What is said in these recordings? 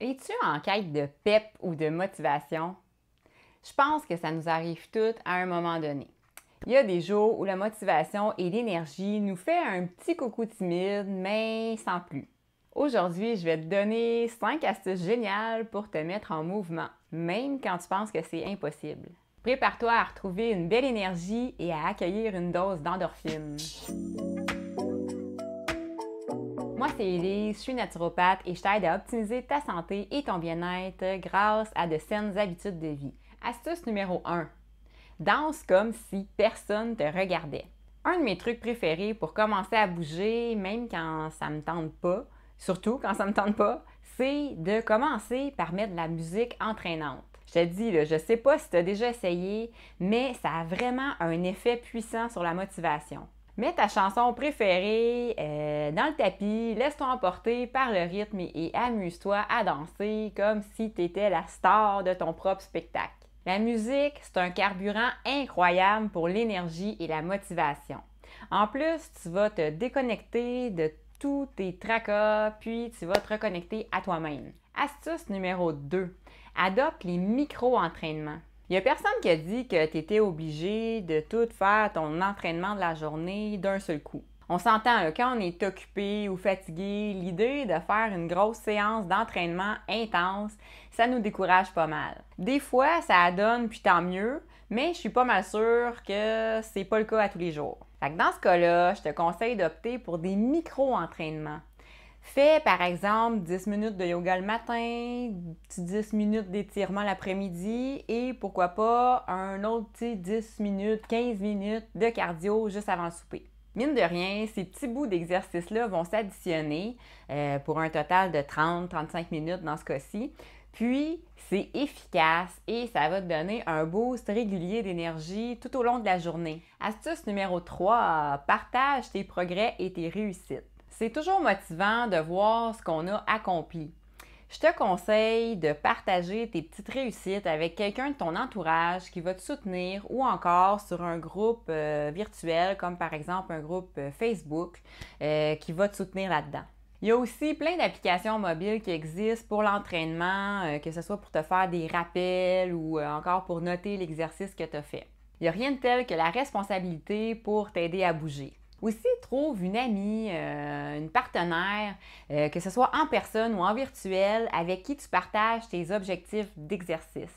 Es-tu en quête de pep ou de motivation? Je pense que ça nous arrive toutes à un moment donné. Il y a des jours où la motivation et l'énergie nous fait un petit coucou timide, mais sans plus. Aujourd'hui, je vais te donner 5 astuces géniales pour te mettre en mouvement, même quand tu penses que c'est impossible. Prépare-toi à retrouver une belle énergie et à accueillir une dose d'endorphine. Moi, c'est Elise, je suis naturopathe et je t'aide à optimiser ta santé et ton bien-être grâce à de saines habitudes de vie. Astuce numéro 1. Danse comme si personne te regardait. Un de mes trucs préférés pour commencer à bouger, même quand ça me tente pas, surtout quand ça me tente pas, c'est de commencer par mettre de la musique entraînante. Je te dis, là, je sais pas si tu as déjà essayé, mais ça a vraiment un effet puissant sur la motivation. Mets ta chanson préférée dans le tapis, laisse-toi emporter par le rythme et amuse-toi à danser comme si tu étais la star de ton propre spectacle. La musique, c'est un carburant incroyable pour l'énergie et la motivation. En plus, tu vas te déconnecter de tous tes tracas, puis tu vas te reconnecter à toi-même. Astuce numéro 2. Adopte les micro-entraînements. Il n'y a personne qui a dit que tu étais obligé de tout faire ton entraînement de la journée d'un seul coup. On s'entend, là, quand on est occupé ou fatigué, l'idée de faire une grosse séance d'entraînement intense, ça nous décourage pas mal. Des fois, ça donne, puis tant mieux, mais je suis pas mal sûre que c'est pas le cas à tous les jours. Fait que dans ce cas-là, je te conseille d'opter pour des micro-entraînements. Fais par exemple 10 minutes de yoga le matin, 10 minutes d'étirement l'après-midi et pourquoi pas un autre petit 10 minutes, 15 minutes de cardio juste avant le souper. Mine de rien, ces petits bouts d'exercice-là vont s'additionner pour un total de 30-35 minutes dans ce cas-ci. Puis, c'est efficace et ça va te donner un boost régulier d'énergie tout au long de la journée. Astuce numéro 3, partage tes progrès et tes réussites. C'est toujours motivant de voir ce qu'on a accompli. Je te conseille de partager tes petites réussites avec quelqu'un de ton entourage qui va te soutenir ou encore sur un groupe virtuel comme par exemple un groupe Facebook qui va te soutenir là-dedans. Il y a aussi plein d'applications mobiles qui existent pour l'entraînement, que ce soit pour te faire des rappels ou encore pour noter l'exercice que tu as fait. Il n'y a rien de tel que la responsabilité pour t'aider à bouger. Aussi, trouve une amie, une partenaire, que ce soit en personne ou en virtuel, avec qui tu partages tes objectifs d'exercice.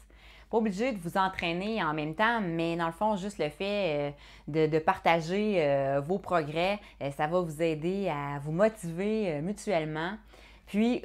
Pas obligé de vous entraîner en même temps, mais dans le fond, juste le fait de partager vos progrès, ça va vous aider à vous motiver mutuellement. Puis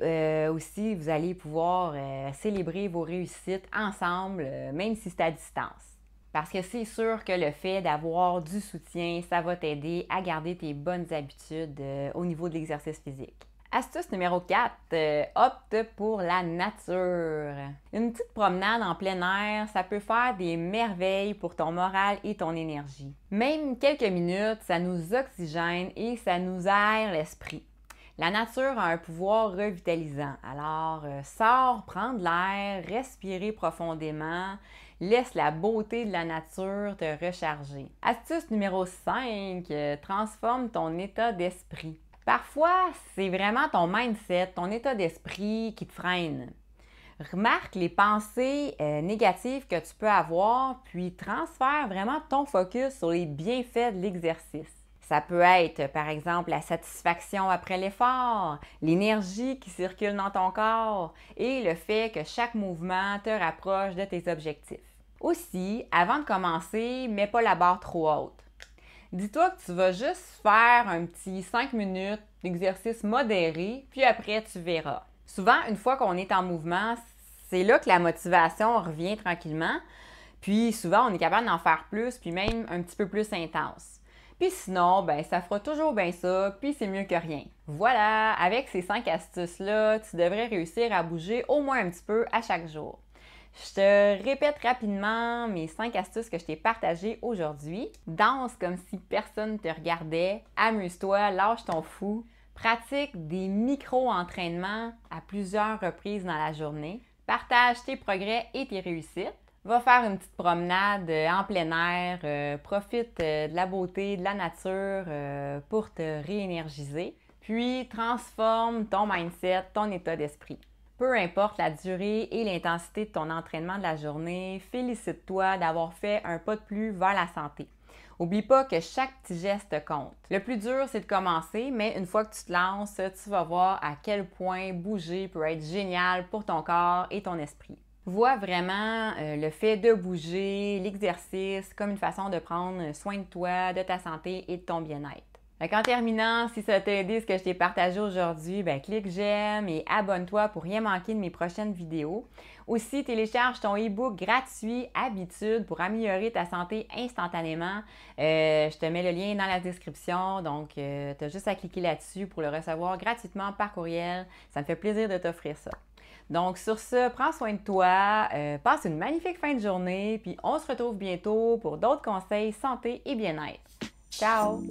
aussi, vous allez pouvoir célébrer vos réussites ensemble, même si c'est à distance. Parce que c'est sûr que le fait d'avoir du soutien, ça va t'aider à garder tes bonnes habitudes au niveau de l'exercice physique. Astuce numéro 4, opte pour la nature. Une petite promenade en plein air, ça peut faire des merveilles pour ton moral et ton énergie. Même quelques minutes, ça nous oxygène et ça nous aère l'esprit. La nature a un pouvoir revitalisant. Alors, sors, prends de l'air, respirer profondément, laisse la beauté de la nature te recharger. Astuce numéro 5, transforme ton état d'esprit. Parfois, c'est vraiment ton mindset, ton état d'esprit qui te freine. Remarque les pensées négatives que tu peux avoir, puis transfère vraiment ton focus sur les bienfaits de l'exercice. Ça peut être, par exemple, la satisfaction après l'effort, l'énergie qui circule dans ton corps et le fait que chaque mouvement te rapproche de tes objectifs. Aussi, avant de commencer, mets pas la barre trop haute. Dis-toi que tu vas juste faire un petit 5 minutes d'exercice modéré, puis après tu verras. Souvent, une fois qu'on est en mouvement, c'est là que la motivation revient tranquillement, puis souvent on est capable d'en faire plus, puis même un petit peu plus intense. Puis sinon, ben ça fera toujours bien ça, puis c'est mieux que rien. Voilà, avec ces 5 astuces-là, tu devrais réussir à bouger au moins un petit peu à chaque jour. Je te répète rapidement mes 5 astuces que je t'ai partagées aujourd'hui. Danse comme si personne ne te regardait, amuse-toi, lâche ton fou, pratique des micro-entraînements à plusieurs reprises dans la journée, partage tes progrès et tes réussites. Va faire une petite promenade en plein air, profite de la beauté, de la nature pour te réénergiser. Puis transforme ton mindset, ton état d'esprit. Peu importe la durée et l'intensité de ton entraînement de la journée, félicite-toi d'avoir fait un pas de plus vers la santé. Oublie pas que chaque petit geste compte. Le plus dur, c'est de commencer, mais une fois que tu te lances, tu vas voir à quel point bouger peut être génial pour ton corps et ton esprit. Vois vraiment le fait de bouger, l'exercice, comme une façon de prendre soin de toi, de ta santé et de ton bien-être. En terminant, si ça t'a aidé ce que je t'ai partagé aujourd'hui, clique j'aime et abonne-toi pour rien manquer de mes prochaines vidéos. Aussi, télécharge ton e-book gratuit Habitudes pour améliorer ta santé instantanément. Je te mets le lien dans la description, donc tu as juste à cliquer là-dessus pour le recevoir gratuitement par courriel. Ça me fait plaisir de t'offrir ça. Donc sur ce, prends soin de toi, passe une magnifique fin de journée, puis on se retrouve bientôt pour d'autres conseils santé et bien-être. Ciao!